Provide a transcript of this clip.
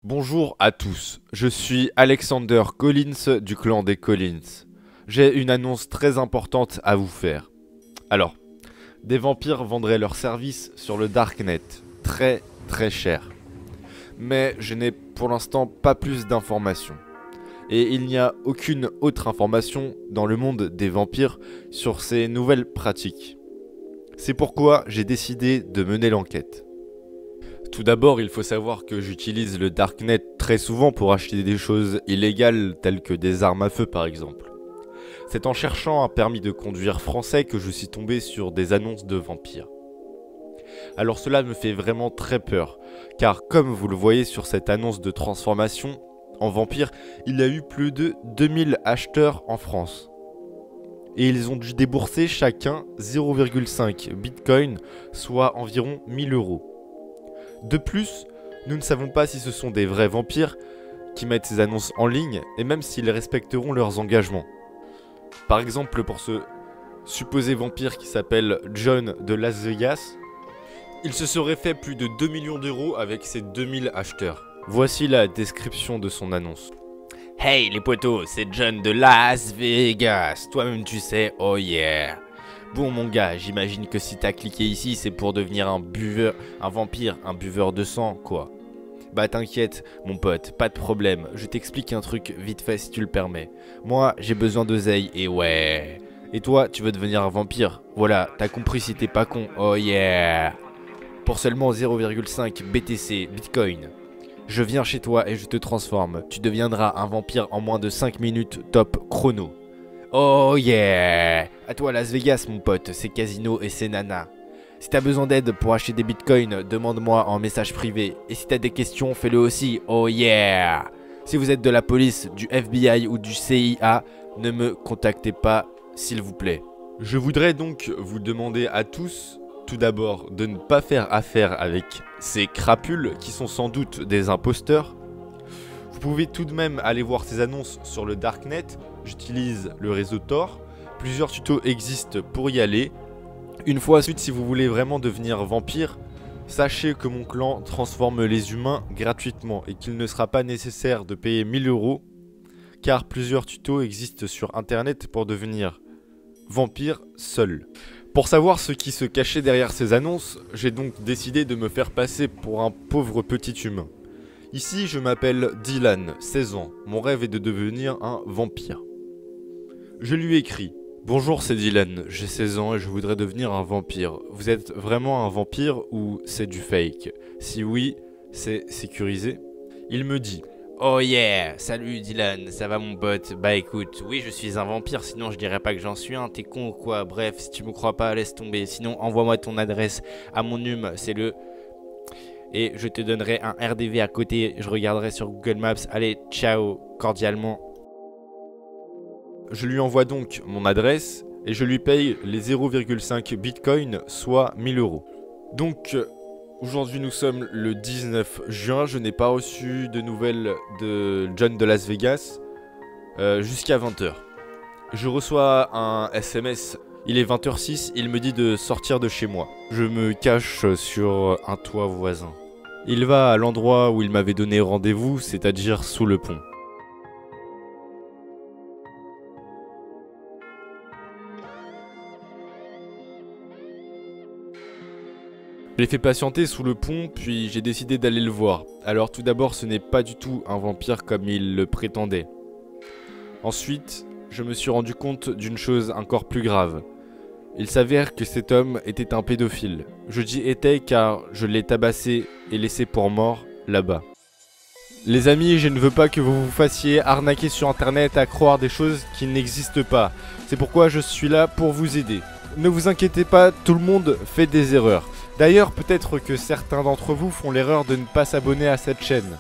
Bonjour à tous, je suis Alexander Collins du clan des Collins. J'ai une annonce très importante à vous faire. Alors, des vampires vendraient leurs services sur le Darknet, très cher. Mais je n'ai pour l'instant pas plus d'informations. Et il n'y a aucune autre information dans le monde des vampires sur ces nouvelles pratiques. C'est pourquoi j'ai décidé de mener l'enquête. Tout d'abord, il faut savoir que j'utilise le Darknet très souvent pour acheter des choses illégales telles que des armes à feu par exemple. C'est en cherchant un permis de conduire français que je suis tombé sur des annonces de vampires. Alors cela me fait vraiment très peur, car comme vous le voyez sur cette annonce de transformation en vampire, il y a eu plus de 2000 acheteurs en France. Et ils ont dû débourser chacun 0,5 bitcoin, soit environ 1000 euros. De plus, nous ne savons pas si ce sont des vrais vampires qui mettent ces annonces en ligne et même s'ils respecteront leurs engagements. Par exemple, pour ce supposé vampire qui s'appelle John de Las Vegas, il se serait fait plus de 2 millions d'euros avec ses 2000 acheteurs. Voici la description de son annonce. Hey les potos, c'est John de Las Vegas. Toi-même tu sais, oh yeah. Bon mon gars, j'imagine que si t'as cliqué ici, c'est pour devenir un vampire, un buveur de sang, quoi. Bah t'inquiète, mon pote, pas de problème. Je t'explique un truc vite fait si tu le permets. Moi, j'ai besoin d'oseille et ouais. Et toi, tu veux devenir un vampire? Voilà, t'as compris si t'es pas con, oh yeah. Pour seulement 0,5 BTC, Bitcoin. Je viens chez toi et je te transforme. Tu deviendras un vampire en moins de 5 minutes top chrono. Oh yeah! À toi Las Vegas mon pote, c'est casino et c'est nana. Si t'as besoin d'aide pour acheter des bitcoins, demande-moi en message privé. Et si t'as des questions, fais-le aussi, oh yeah! Si vous êtes de la police, du FBI ou du CIA, ne me contactez pas s'il vous plaît. Je voudrais donc vous demander à tous, tout d'abord, de ne pas faire affaire avec ces crapules qui sont sans doute des imposteurs. Vous pouvez tout de même aller voir ces annonces sur le Darknet. J'utilise le réseau Tor. Plusieurs tutos existent pour y aller. Une fois ensuite, si vous voulez vraiment devenir vampire, sachez que mon clan transforme les humains gratuitement et qu'il ne sera pas nécessaire de payer 1000 euros car plusieurs tutos existent sur internet pour devenir vampire seul. Pour savoir ce qui se cachait derrière ces annonces, j'ai donc décidé de me faire passer pour un pauvre petit humain. Ici, je m'appelle Dylan, 16 ans. Mon rêve est de devenir un vampire. Je lui écris. Bonjour, c'est Dylan, j'ai 16 ans et je voudrais devenir un vampire. Vous êtes vraiment un vampire ou c'est du fake? Si oui, c'est sécurisé? Il me dit. Oh yeah, salut Dylan, ça va mon pote? Bah écoute, oui je suis un vampire, sinon je dirais pas que j'en suis un, t'es con ou quoi? Bref, si tu me crois pas, laisse tomber, sinon envoie-moi ton adresse à mon c'est le... Et je te donnerai un RDV à côté, je regarderai sur Google Maps, allez, ciao, cordialement. Je lui envoie donc mon adresse et je lui paye les 0,5 bitcoin, soit 1000 euros. Donc... Aujourd'hui nous sommes le 19 juin, je n'ai pas reçu de nouvelles de John de Las Vegas jusqu'à 20h. Je reçois un SMS, il est 20h06, il me dit de sortir de chez moi. Je me cache sur un toit voisin. Il va à l'endroit où il m'avait donné rendez-vous, c'est-à-dire sous le pont. Je l'ai fait patienter sous le pont, puis j'ai décidé d'aller le voir. Alors tout d'abord, ce n'est pas du tout un vampire comme il le prétendait. Ensuite, je me suis rendu compte d'une chose encore plus grave. Il s'avère que cet homme était un pédophile. Je dis était car je l'ai tabassé et laissé pour mort là-bas. Les amis, je ne veux pas que vous vous fassiez arnaquer sur internet à croire des choses qui n'existent pas. C'est pourquoi je suis là pour vous aider. Ne vous inquiétez pas, tout le monde fait des erreurs. D'ailleurs, peut-être que certains d'entre vous font l'erreur de ne pas s'abonner à cette chaîne.